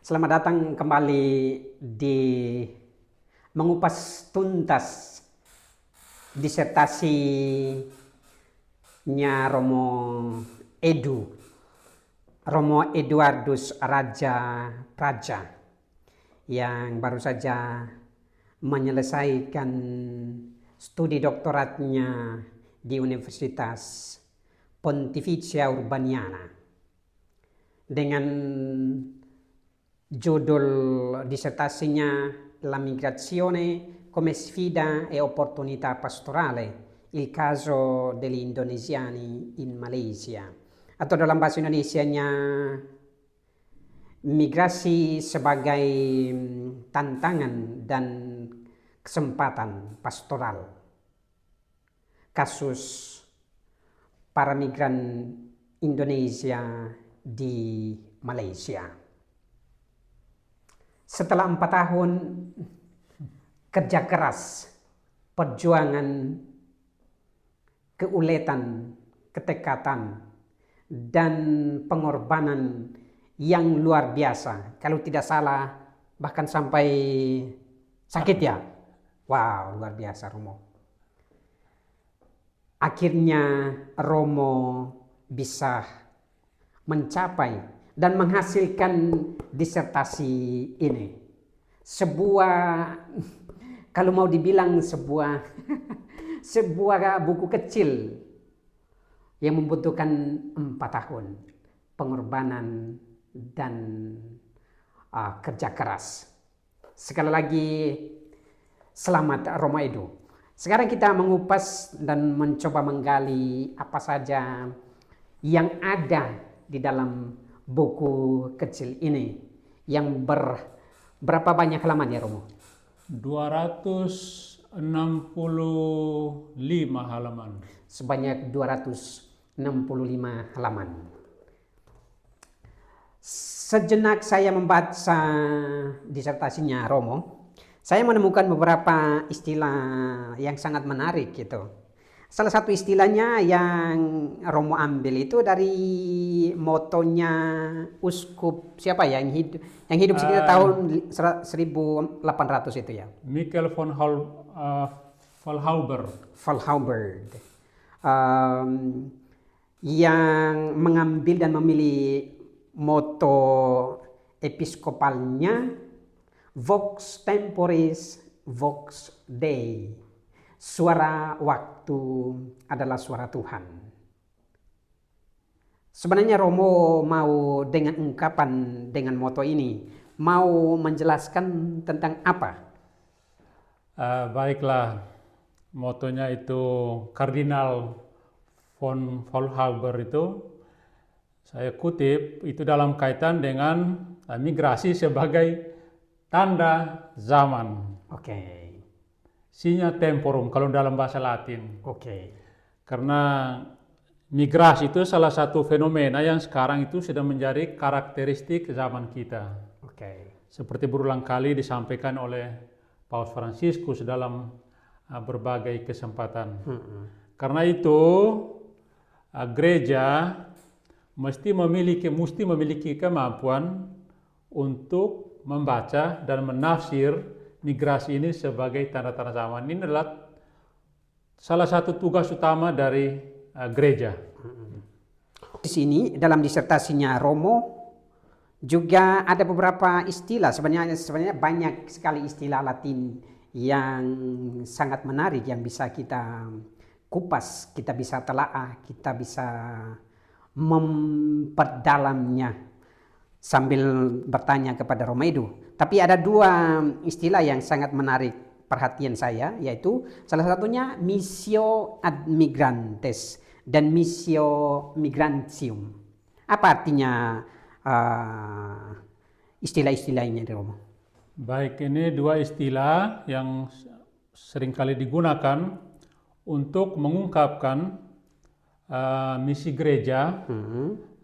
Selamat datang kembali di mengupas tuntas disertasinya Romo Eduardus Raja Praja yang baru saja menyelesaikan studi doktoratnya di Universitas Pontificia Urbaniana dengan judul disertasinya La migrazione come sfida e opportunità pastorale, il caso degli indonesiani in Malaysia. Atau dalam bahasa Indonesianya, migrasi sebagai tantangan dan kesempatan pastoral. Kasus para migran Indonesia di Malaysia. Setelah 4 tahun kerja keras, perjuangan, keuletan, ketekatan, dan pengorbanan yang luar biasa. Kalau tidak salah, bahkan sampai sakit ya. Wow, luar biasa Romo. Akhirnya Romo bisa mencapai dan menghasilkan disertasi ini. Sebuah, kalau mau dibilang sebuah buku kecil yang membutuhkan 4 tahun pengorbanan dan kerja keras. Sekali lagi, selamat Romo Edu. Sekarang kita mengupas dan mencoba menggali apa saja yang ada di dalam buku kecil ini yang berapa banyak halaman ya Romo? 265 halaman. Sebanyak 265 halaman. Sejenak saya membaca disertasinya Romo, saya menemukan beberapa istilah yang sangat menarik gitu. Salah satu istilahnya yang Romo ambil itu dari motonya Uskup siapa ya yang hidup sekitar tahun 1800 itu ya. Michael von Faulhaber. Yang mengambil dan memilih moto episkopalnya Vox Temporis Vox Dei. Suara waktu adalah suara Tuhan. Sebenarnya Romo mau dengan ungkapan dengan moto ini mau menjelaskan tentang apa? Baiklah, motonya itu Kardinal von Faulhaber itu saya kutip itu dalam kaitan dengan migrasi sebagai tanda zaman. Oke. Signa temporum kalau dalam bahasa Latin. Oke. Karena migrasi itu salah satu fenomena yang sekarang itu sudah menjadi karakteristik zaman kita. Oke. Seperti berulang kali disampaikan oleh Paus Fransiskus dalam berbagai kesempatan. Karena itu gereja mesti memiliki kemampuan untuk membaca dan menafsir migrasi ini sebagai tanda-tanda zaman. Ini adalah salah satu tugas utama dari gereja. Di sini dalam disertasinya Romo juga ada beberapa istilah, sebenarnya banyak sekali istilah Latin yang sangat menarik yang bisa kita kupas, kita bisa telaah, kita bisa memperdalamnya sambil bertanya kepada Romo Edu. Tapi ada 2 istilah yang sangat menarik perhatian saya, yaitu salah satunya missio ad migrantes dan missio migrantium. Apa artinya istilah-istilah ini, Romo? Baik, ini 2 istilah yang seringkali digunakan untuk mengungkapkan misi gereja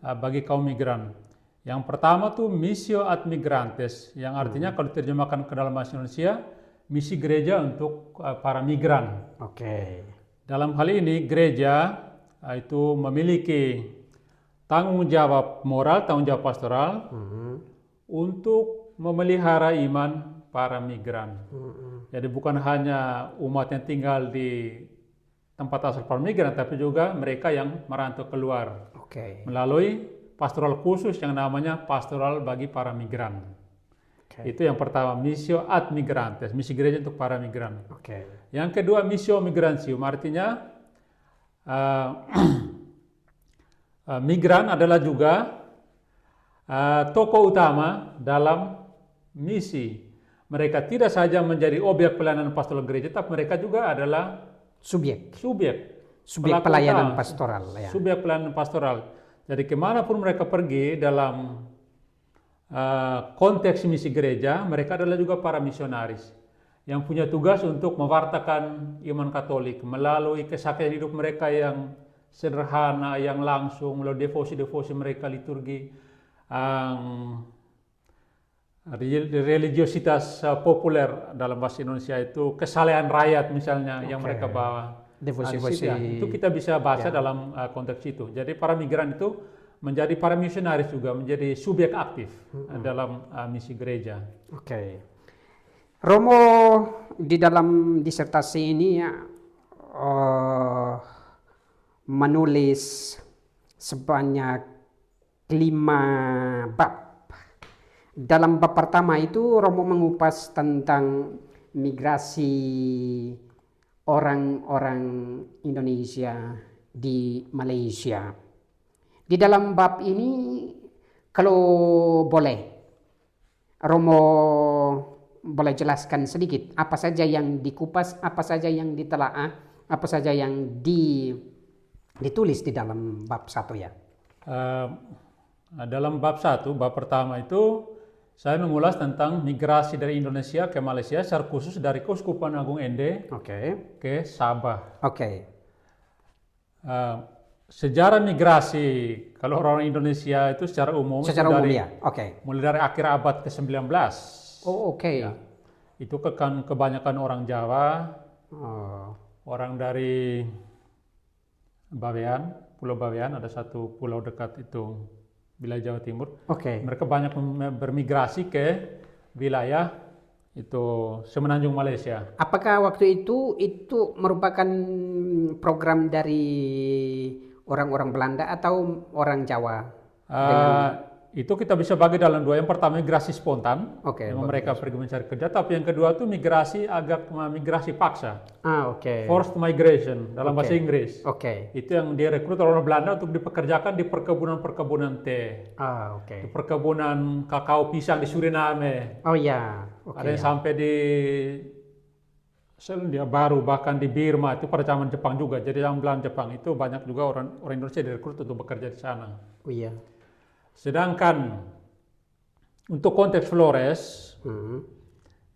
bagi kaum migran. Yang pertama tuh missio ad migrantes, yang artinya kalau diterjemahkan ke dalam bahasa Indonesia, misi gereja untuk para migran. Oke. Dalam hal ini gereja itu memiliki tanggung jawab moral, tanggung jawab pastoral untuk memelihara iman para migran. Jadi bukan hanya umat yang tinggal di tempat asal para migran, tapi juga mereka yang merantau keluar Oke. melalui pastoral khusus yang namanya pastoral bagi para migran. Oke. Itu yang pertama, missio ad migrantes, misi gereja untuk para migran. Oke. Yang kedua, missio migrantium, artinya migran adalah juga tokoh utama dalam misi. Mereka tidak saja menjadi objek pelayanan pastoral gereja, tapi mereka juga adalah Subjek pelaku pelayanan utama, pastoral ya. subjek pelayanan pastoral. Jadi kemanapun mereka pergi dalam konteks misi gereja, mereka adalah juga para misionaris yang punya tugas untuk mewartakan iman Katolik melalui kesaksian hidup mereka yang sederhana, yang langsung, melalui devosi-devosi mereka, liturgi, religiositas populer dalam bahasa Indonesia itu kesalehan rakyat misalnya yang mereka bawa. Devosi-devosi. Itu kita bisa baca dalam konteks itu. Jadi para migran itu menjadi para misionaris juga, menjadi subjek aktif dalam misi gereja. Oke. Romo di dalam disertasi ini menulis sebanyak 5 bab. Dalam bab pertama itu Romo mengupas tentang migrasi orang-orang Indonesia di Malaysia. Di dalam bab ini kalau boleh Romo boleh jelaskan sedikit apa saja yang dikupas, apa saja yang ditelaah, apa saja yang ditulis di dalam bab 1 ya. Dalam bab 1, bab pertama itu saya mengulas tentang migrasi dari Indonesia ke Malaysia, secara khusus dari Keuskupan Agung Ende ke Sabah. Sejarah migrasi, kalau orang Indonesia itu secara umum, mulai dari akhir abad ke-19. Ya, itu kan kebanyakan orang Jawa, orang dari Bawean, Pulau Bawean, ada satu pulau dekat itu wilayah Jawa Timur. Mereka banyak bermigrasi ke wilayah itu semenanjung Malaysia. Apakah waktu itu merupakan program dari orang-orang Belanda atau orang Jawa? Itu kita bisa bagi dalam 2. Yang pertama migrasi spontan, memang mereka pergi mencari kerja. Tapi yang kedua itu migrasi paksa. Forced migration dalam bahasa Inggris. Itu yang direkrut orang Belanda untuk dipekerjakan di perkebunan-perkebunan teh, di perkebunan kakao pisang di Suriname. Ada yang sampai di Selandia Baru, bahkan di Burma, itu pada zaman Jepang juga. Jadi zaman Belanda Jepang itu banyak juga orang Indonesia direkrut untuk bekerja di sana. Sedangkan untuk konteks Flores,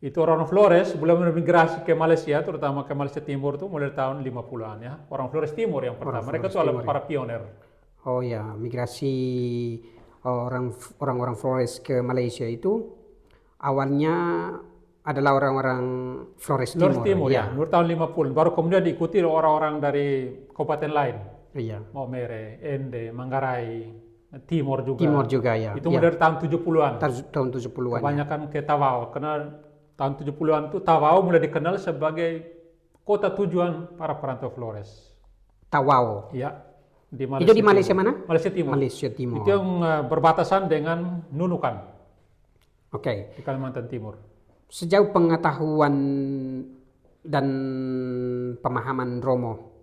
itu orang Flores belum bermigrasi ke Malaysia, terutama ke Malaysia Timur itu mulai tahun 50-an ya. Orang Flores Timur yang pertama, mereka itu adalah para pioner. Migrasi orang-orang Flores ke Malaysia itu awalnya adalah orang-orang Flores Timur ya. Mulai tahun 50, baru kemudian diikuti orang-orang dari kabupaten lain. Maumere, Ende, Manggarai, Timur juga ya. Itu mulai dari tahun 70-an. Tahun 70-an. Kebanyakan ke Tawau, karena tahun 70-an itu Tawau mulai dikenal sebagai kota tujuan para perantau Flores. Tawau. Ya. Di Malaysia. Itu di Malaysia mana? Malaysia Timur. Itu yang berbatasan dengan Nunukan. Di Kalimantan Timur. Sejauh pengetahuan dan pemahaman Romo,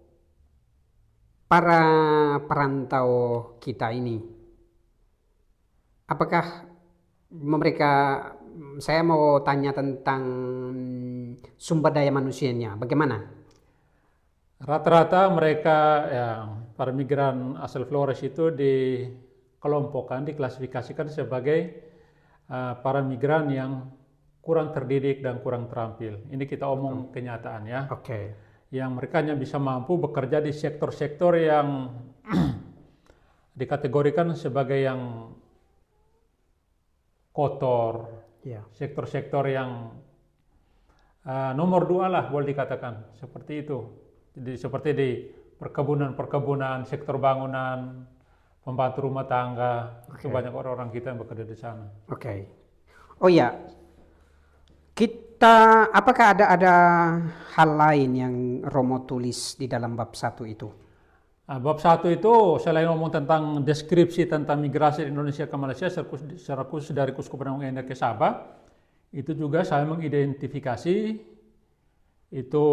para perantau kita ini, apakah mereka, saya mau tanya tentang sumber daya manusianya, bagaimana? Rata-rata mereka, para migran asal Flores itu dikelompokkan, diklasifikasikan sebagai para migran yang kurang terdidik dan kurang terampil. Ini kita omong kenyataan ya. Yang mereka hanya bisa mampu bekerja di sektor-sektor yang dikategorikan sebagai yang kotor, sektor-sektor yang nomor 2 lah boleh dikatakan, seperti itu. Jadi seperti di perkebunan-perkebunan, sektor bangunan, pembantu rumah tangga. Itu banyak orang-orang kita yang bekerja di sana. Oke. Oh ya, apakah ada hal lain yang Romo tulis di dalam bab 1 itu? Nah, bab 1 itu selain ngomong tentang deskripsi tentang migrasi Indonesia ke Malaysia secara khusus dari Keuskupan Agung Ende ke Sabah, itu juga saya mengidentifikasi itu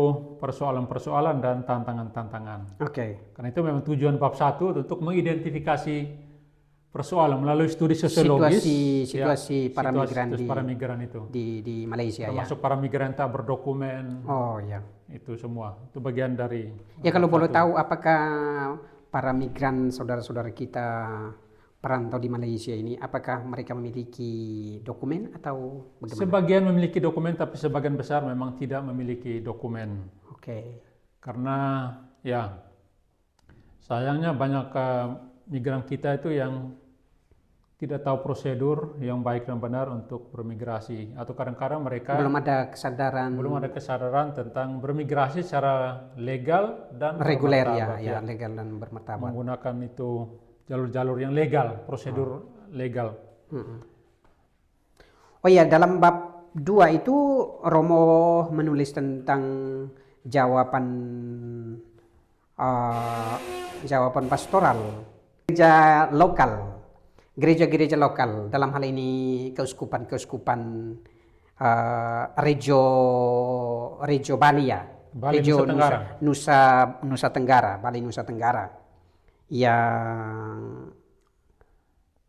persoalan-persoalan dan tantangan-tantangan. Oke. Karena itu memang tujuan bab 1 untuk mengidentifikasi persoalan melalui studi sosiologis Situasi para migran itu. Di Malaysia termasuk para migran tak berdokumen. Oh ya. Itu semua. Itu bagian dari. Ya kalau boleh tahu apakah para migran saudara-saudara kita perantau di Malaysia ini apakah mereka memiliki dokumen atau bagaimana? Sebagian memiliki dokumen tapi sebagian besar memang tidak memiliki dokumen. Oke. Karena ya sayangnya banyak migran kita itu yang tidak tahu prosedur yang baik dan benar untuk bermigrasi, atau kadang-kadang mereka belum ada kesadaran tentang bermigrasi secara legal dan reguler ya, legal dan bermartabat, menggunakan itu jalur-jalur yang legal, prosedur legal. Oh ya, dalam bab 2 itu Romo menulis tentang jawaban pastoral gereja-gereja lokal, dalam hal ini keuskupan Reggio Bali ya, Reggio Nusa Tenggara, Bali Nusa Tenggara, yang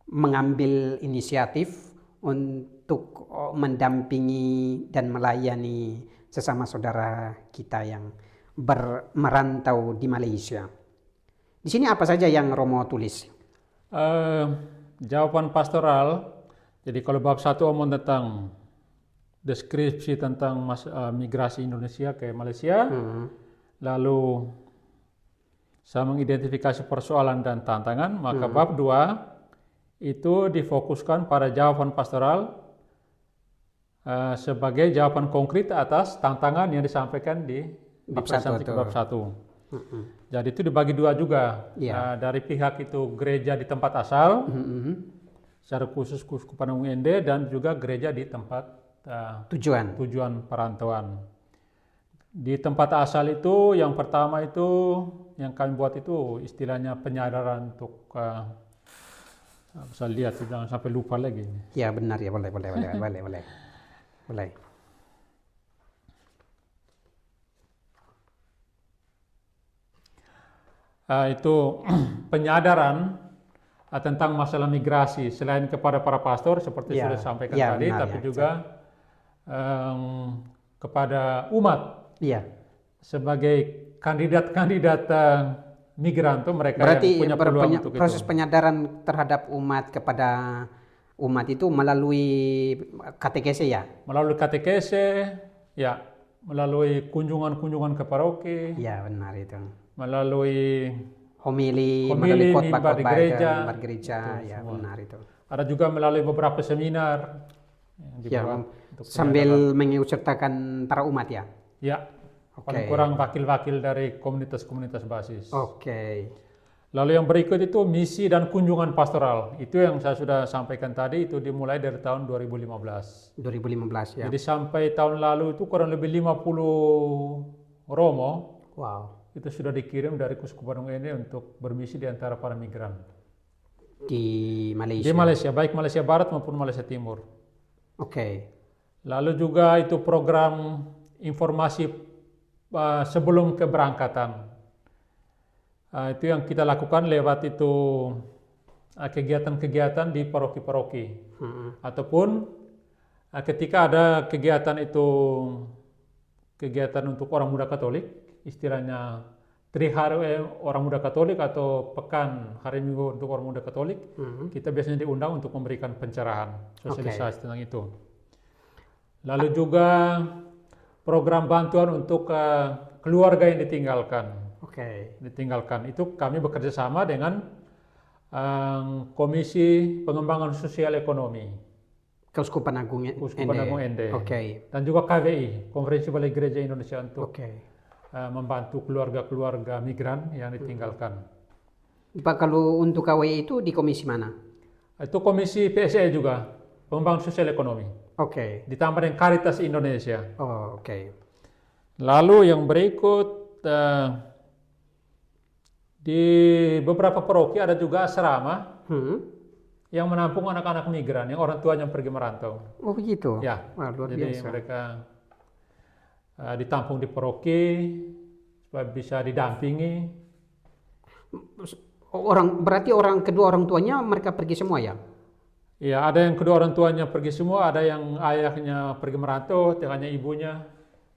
mengambil inisiatif untuk mendampingi dan melayani sesama saudara kita yang merantau di Malaysia. Di sini apa saja yang Romo tulis? Jawaban pastoral. Jadi kalau bab 1 omong tentang deskripsi tentang migrasi Indonesia ke Malaysia, lalu saya mengidentifikasi persoalan dan tantangan, maka bab 2 itu difokuskan pada jawaban pastoral sebagai jawaban konkret atas tantangan yang disampaikan di bab 1. Jadi itu dibagi 2 juga, dari pihak itu gereja di tempat asal, secara khusus Keuskupan Agung Ende, dan juga gereja di tempat tujuan perantauan. Di tempat asal itu yang pertama itu yang kami buat itu istilahnya penyadaran untuk saya lihat jangan sampai lupa lagi. Ya benar ya, boleh. Itu penyadaran tentang masalah migrasi selain kepada para pastor seperti sudah disampaikan tadi, benar, tapi juga kepada umat sebagai kandidat migran tuh, mereka berarti yang punya peluang untuk proses itu. Penyadaran terhadap umat kepada umat itu melalui katekese ya? Melalui katekese, ya, melalui kunjungan ke paroki. Ya benar itu. Melalui homili melalui khotbah di gereja, ya benar itu. Ada juga melalui beberapa seminar yang sambil mengikutsertakan para umat ya. Ya, paling kurang wakil-wakil dari komunitas-komunitas basis. Oke. Lalu yang berikut itu misi dan kunjungan pastoral. Itu yang saya sudah sampaikan tadi, itu dimulai dari tahun 2015. 2015 ya. Jadi sampai tahun lalu itu kurang lebih 50 Romo. Wow. Itu sudah dikirim dari Keuskupan Agung Ende untuk bermisi di antara para migran. Di Malaysia? Di Malaysia, baik Malaysia Barat maupun Malaysia Timur. Oke. Lalu juga itu program informasi sebelum keberangkatan. Itu yang kita lakukan lewat itu kegiatan-kegiatan di paroki-paroki. Ataupun ketika ada kegiatan untuk orang muda Katolik, istilahnya Trihari orang muda Katolik atau pekan hari Minggu untuk orang muda Katolik, kita biasanya diundang untuk memberikan pencerahan, sosialisasi tentang itu. Lalu juga program bantuan untuk keluarga yang ditinggalkan. Itu kami bekerja sama dengan Komisi Pengembangan Sosial Ekonomi Keuskupan Agung Ende. Dan juga KBI, Konferensi Balai Gereja Indonesia, untuk membantu keluarga-keluarga migran yang ditinggalkan. Pak, kalau untuk KWI itu di komisi mana? Itu Komisi PSE juga, Pembangunan Sosial Ekonomi. Oke. Ditambah dengan Caritas Indonesia. Oh, oke. Lalu yang berikut, di beberapa paroki ada juga asrama yang menampung anak-anak migran yang orang tuanya pergi merantau. Oh, begitu. Ya, Wah, luar jadi biasa. mereka ditampung di paroki supaya bisa didampingi. Berarti kedua orang tuanya mereka pergi semua ya? Ya, ada yang kedua orang tuanya pergi semua, ada yang ayahnya pergi merantau, tengahnya ibunya.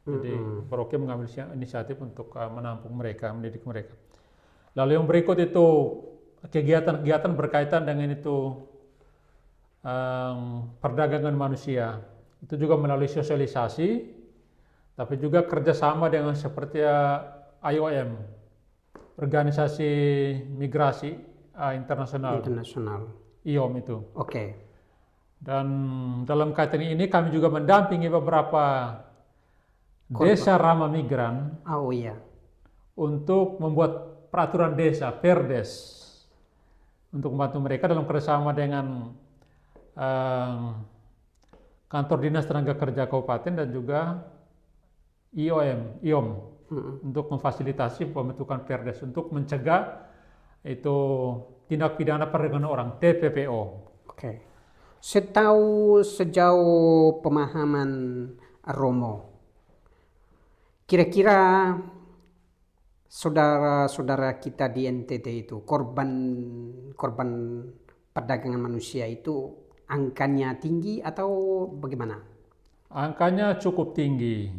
Jadi paroki mengambil inisiatif untuk menampung mereka, mendidik mereka. Lalu yang berikut itu kegiatan-kegiatan berkaitan dengan itu perdagangan manusia. Itu juga melalui sosialisasi, tapi juga kerjasama dengan seperti IOM, Organisasi Migrasi Internasional, IOM itu. Oke. Dan dalam kaitan ini kami juga mendampingi beberapa desa ramah migran Oh iya. untuk membuat peraturan desa, Perdes, untuk membantu mereka dalam kerjasama dengan kantor dinas tenaga kerja kabupaten dan juga IOM untuk memfasilitasi pembentukan Perdes untuk mencegah itu tindak pidana perdagangan orang, TPPO. Oke. Sejauh pemahaman Romo, kira-kira saudara-saudara kita di NTT itu korban perdagangan manusia itu angkanya tinggi atau bagaimana? Angkanya cukup tinggi.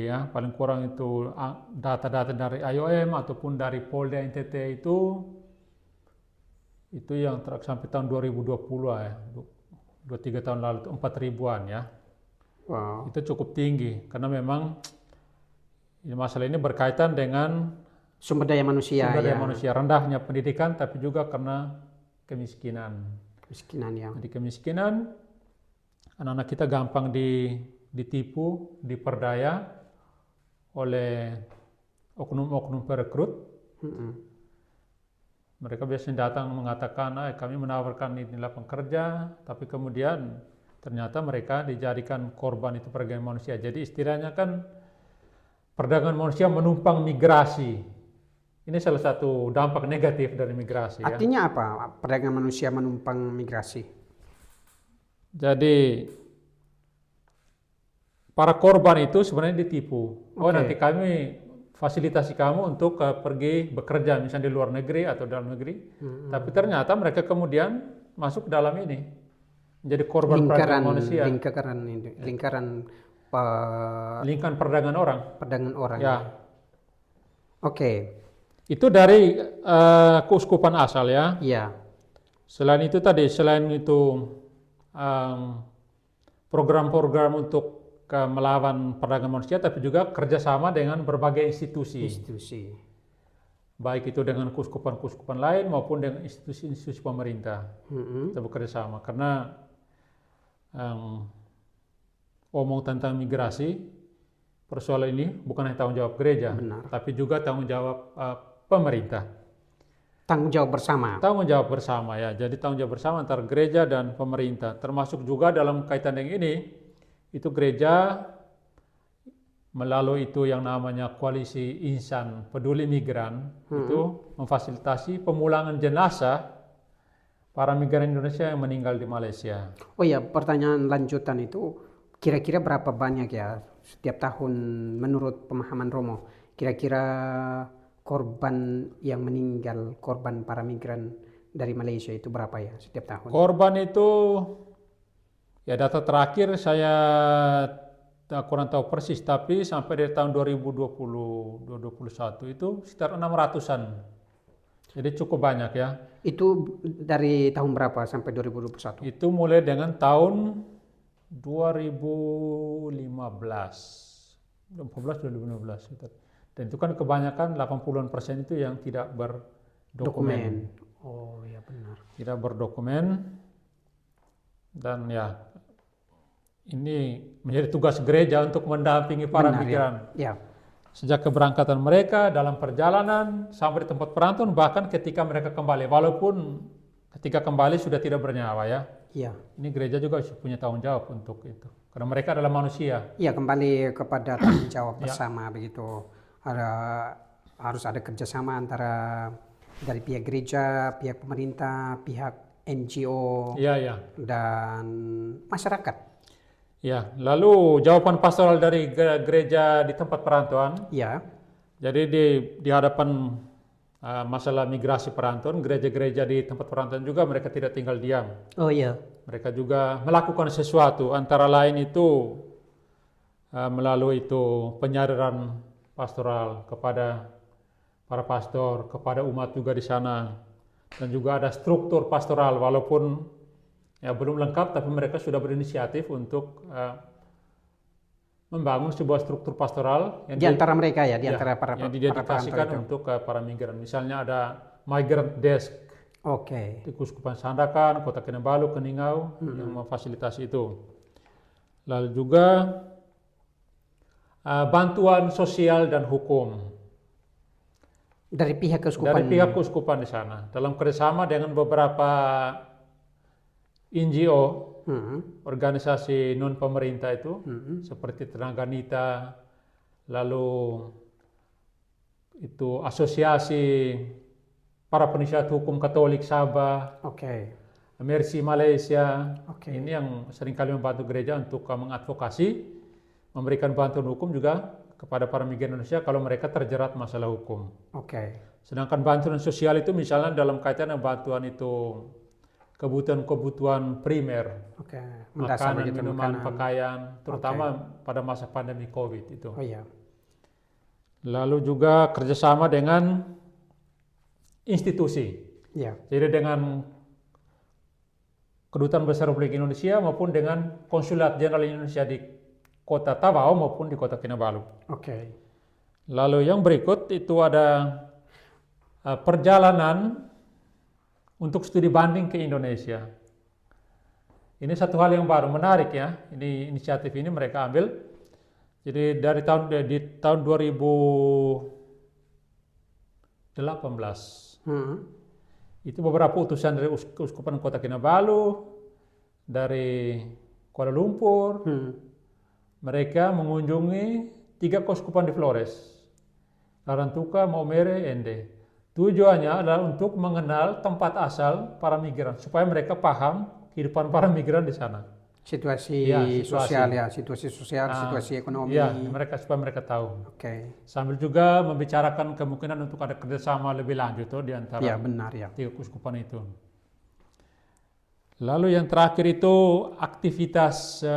Ya. Paling kurang itu data-data dari IOM ataupun dari Polda NTT itu yang sampai tahun 2020 ya. 2-3 tahun lalu itu 4 ribuan ya. Wow. Itu cukup tinggi karena memang masalah ini berkaitan dengan Sumber daya manusia, rendahnya pendidikan, tapi juga karena kemiskinan ya. Jadi kemiskinan, anak-anak kita gampang ditipu, diperdaya oleh oknum-oknum perekrut. Mereka biasanya datang mengatakan, kami menawarkan ini lapangan kerja, tapi kemudian ternyata mereka dijadikan korban itu perdagangan manusia. Jadi istilahnya kan perdagangan manusia menumpang migrasi. Ini salah satu dampak negatif dari migrasi. Artinya apa perdagangan manusia menumpang migrasi? Jadi para korban itu sebenarnya ditipu. Nanti kami fasilitasi kamu untuk pergi bekerja misalnya di luar negeri atau dalam negeri. Tapi ternyata mereka kemudian masuk ke dalam ini. Menjadi korban perdagangan manusia. Lingkaran perdagangan orang. Ya. Oke. Itu dari keuskupan asal ya. Iya. Selain itu program-program untuk melawan perdagangan manusia, tapi juga kerjasama dengan berbagai institusi. Baik itu dengan keuskupan-keuskupan lain maupun dengan institusi-institusi pemerintah. Kita bekerja sama karena omong tentang migrasi, persoalan ini bukan hanya tanggung jawab gereja, tapi juga tanggung jawab pemerintah. Tanggung jawab bersama ya. Jadi tanggung jawab bersama antara gereja dan pemerintah, termasuk juga dalam kaitan dengan ini, itu gereja melalui itu yang namanya koalisi insan peduli migran, itu memfasilitasi pemulangan jenazah para migran Indonesia yang meninggal di Malaysia. Oh ya, pertanyaan lanjutan itu, kira-kira berapa banyak ya setiap tahun menurut pemahaman Romo, kira-kira korban yang meninggal, korban para migran dari Malaysia itu berapa ya setiap tahun? Korban itu, ya data terakhir saya kurang tahu persis, tapi sampai dari tahun 2020-2021 itu sekitar 600-an. Jadi cukup banyak ya. Itu dari tahun berapa sampai 2021? Itu mulai dengan tahun 2015. Dan itu kan kebanyakan 80% itu yang tidak berdokumen. Oh ya benar. Tidak berdokumen. Dan ya ini menjadi tugas gereja untuk mendampingi para migran. Ya. Sejak keberangkatan mereka, dalam perjalanan, sampai di tempat perantauan, bahkan ketika mereka kembali. Walaupun ketika kembali sudah tidak bernyawa ya. Iya. Ini gereja juga punya tanggung jawab untuk itu. Karena mereka adalah manusia. Iya, kembali kepada tanggung jawab Ya. bersama begitu. Harus ada kerjasama antara dari pihak gereja, pihak pemerintah, pihak NGO, Iya, ya. dan masyarakat. Ya, lalu jawaban pastoral dari gereja di tempat perantauan. Iya. Jadi di hadapan masalah migrasi perantauan, gereja-gereja di tempat perantauan juga mereka tidak tinggal diam. Oh iya. Mereka juga melakukan sesuatu, antara lain itu melalui itu penyadaran pastoral kepada para pastor, kepada umat juga di sana, dan juga ada struktur pastoral walaupun ya belum lengkap, tapi mereka sudah berinisiatif untuk membangun sebuah struktur pastoral Di antara mereka ya, di ya, antara para yang perantau didedikasikan itu. untuk para migran. Misalnya ada migrant desk Oke. di Keuskupan Sandakan, Kota Kinabalu, Keningau yang memfasilitasi itu. Lalu juga bantuan sosial dan hukum Dari pihak keuskupan. dari pihak keuskupan di sana dalam kerjasama dengan beberapa NGO, organisasi non pemerintah itu, seperti Tenaga Nita, lalu itu asosiasi para penasihat hukum Katolik Sabah, Oke. Mercy Malaysia. Oke. Ini yang seringkali membantu gereja untuk mengadvokasi, memberikan bantuan hukum juga kepada para migran Indonesia kalau mereka terjerat masalah hukum. Oke. Sedangkan bantuan sosial itu misalnya dalam kaitan dengan bantuan itu kebutuhan primer, Oke. Mendasar makanan, begitu, minuman, makanan. pakaian, terutama pada masa pandemi COVID itu. Oh iya. Lalu juga kerjasama dengan institusi, Iya. jadi dengan Kedutaan Besar Republik Indonesia maupun dengan Konsulat Jenderal Indonesia di Kota Tabao maupun di Kota Kinabalu. Oke. Lalu yang berikut itu ada perjalanan untuk studi banding ke Indonesia. Ini satu hal yang baru, menarik ya. Ini inisiatif ini mereka ambil. Jadi di tahun 2018 itu beberapa utusan dari Keuskupan Kota Kinabalu, dari Kuala Lumpur, mereka mengunjungi 3 keuskupan di Flores, Larantuka, Maumere, Ende. Tujuannya adalah untuk mengenal tempat asal para migran, supaya mereka paham kehidupan para migran di sana. Situasi Ya, situasi. sosial ya, situasi sosial, situasi ekonomi. Ya, supaya mereka tahu. Oke. Sambil juga membicarakan kemungkinan untuk ada kerjasama lebih lanjut di antara Ya, benar ya. 3 keuskupan itu. Lalu yang terakhir itu aktivitas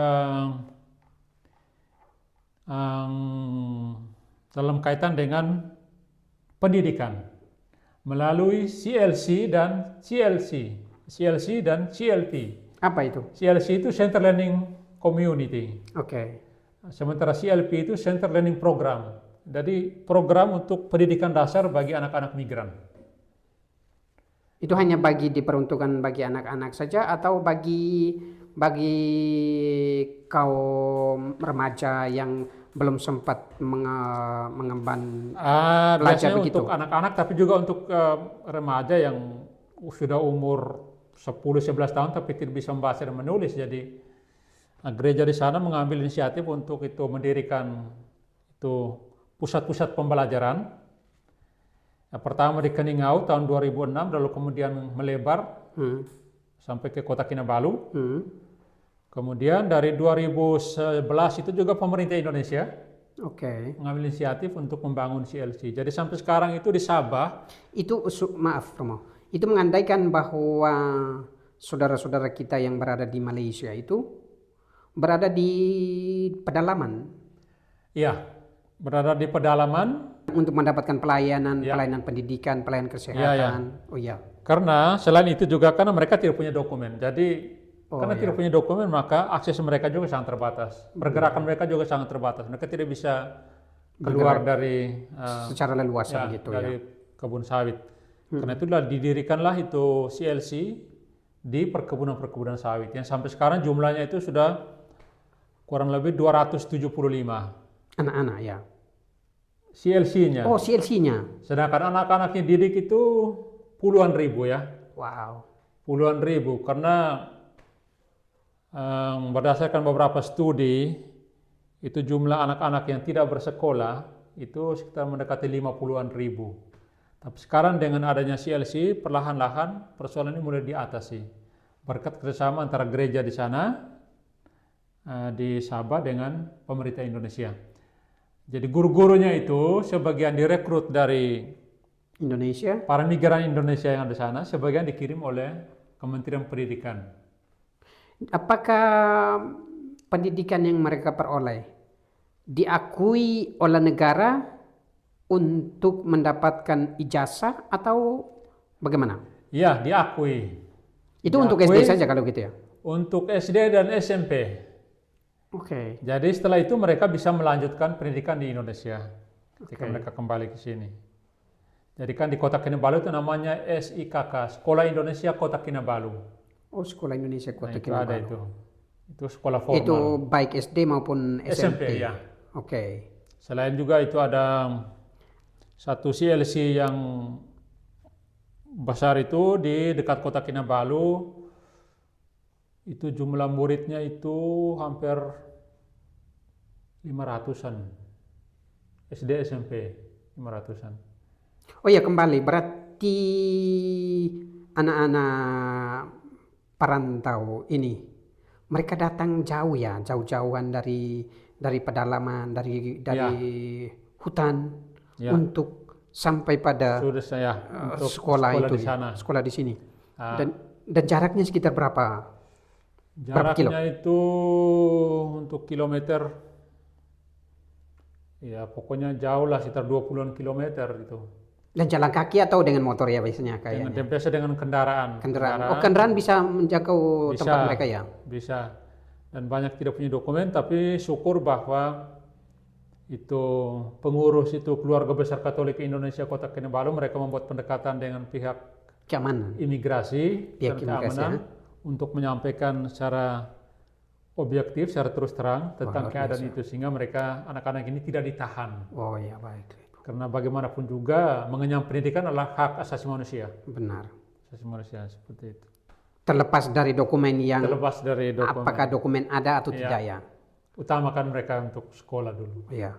dalam kaitan dengan pendidikan melalui CLC dan CLP. Apa itu? CLC itu Center Learning Community. Oke. Sementara CLP itu Center Learning Program. Jadi program untuk pendidikan dasar bagi anak-anak migran. Itu hanya diperuntukkan bagi anak-anak saja atau bagi kaum remaja yang belum sempat mengemban belajar Biasanya begitu? untuk anak-anak, tapi juga untuk remaja yang sudah umur 10-11 tahun tapi tidak bisa membaca dan menulis. Jadi gereja di sana mengambil inisiatif untuk itu mendirikan itu pusat-pusat pembelajaran. Pertama di Keningau tahun 2006, lalu kemudian melebar sampai ke Kota Kinabalu. Kemudian dari 2011 itu juga pemerintah Indonesia mengambil inisiatif untuk membangun CLC. Jadi sampai sekarang itu di Sabah. Itu maaf Romo, itu mengandaikan bahwa saudara-saudara kita yang berada di Malaysia itu berada di pedalaman. Iya, berada di pedalaman. Untuk mendapatkan pelayanan pendidikan, pelayanan kesehatan. Oh iya. Karena selain itu juga karena mereka tidak punya dokumen. Jadi tidak punya dokumen, maka akses mereka juga sangat terbatas. Pergerakan mereka juga sangat terbatas. Mereka tidak bisa keluar dari secara leluasa begitu dari kebun sawit. Karena itulah didirikanlah itu CLC di perkebunan-perkebunan sawit yang sampai sekarang jumlahnya itu sudah kurang lebih 275 anak-anak ya. CLC-nya. Oh, CLC-nya. Sedangkan anak-anak yang didik itu puluhan ribu ya. Wow. Puluhan ribu, karena berdasarkan beberapa studi, itu jumlah anak-anak yang tidak bersekolah itu sekitar mendekati 50-an ribu. Tapi sekarang dengan adanya CLC, perlahan-lahan persoalan ini mulai diatasi. Berkat kerjasama antara gereja di sana, di Sabah dengan pemerintah Indonesia. Jadi guru-gurunya itu sebagian direkrut dari Indonesia. para migran Indonesia yang ada di sana, sebagian dikirim oleh Kementerian Pendidikan. Apakah pendidikan yang mereka peroleh diakui oleh negara untuk mendapatkan ijazah atau bagaimana? Ya, diakui. Itu untuk SD saja kalau gitu ya? Untuk SD dan SMP. Oke. Jadi setelah itu mereka bisa melanjutkan pendidikan di Indonesia ketika mereka kembali ke sini. Jadi kan di Kota Kinabalu itu namanya SIKK, Sekolah Indonesia Kota Kinabalu. Oh, Sekolah Indonesia Kota Itu Kinabalu. ada itu. Itu sekolah formal. Itu baik SD maupun SMP. SMP ya. Oke. Selain juga itu ada satu CLC yang besar itu di dekat Kota Kinabalu. Itu jumlah muridnya itu hampir 500-an. SD, SMP 500-an. Oh ya, kembali berarti anak-anak perantau ini mereka datang jauh ya, jauh-jauhan dari pedalaman, dari hutan Ya. untuk sampai pada Sudah saya untuk sekolah itu di sana. sekolah di sini. Ah. Dan jaraknya sekitar berapa? Berapa kilo? Jaraknya itu untuk kilometer, ya pokoknya jauh lah, sekitar 20-an kilometer itu. Dan jalan kaki atau dengan motor ya biasanya kayaknya? Biasa dengan kendaraan. Kendaraan. Oh, kendaraan bisa menjangkau Bisa, tempat mereka ya? Bisa. Dan banyak tidak punya dokumen, tapi syukur bahwa itu pengurus itu Keluarga Besar Katolik Indonesia Kota Kinabalu, mereka membuat pendekatan dengan pihak Keamanan. imigrasi Pihak dan imigrasi, keamanan untuk menyampaikan secara objektif, secara terus terang tentang luar keadaan biasa. itu, sehingga mereka anak-anak ini tidak ditahan. Oh ya, baik. Karena bagaimanapun juga mengenyam pendidikan adalah hak asasi manusia. Benar. Asasi manusia seperti itu. Terlepas dari dokumen yang Terlepas dari dokumen. apakah dokumen ada atau Iya. tidak ya? Utamakan mereka untuk sekolah dulu. Ya.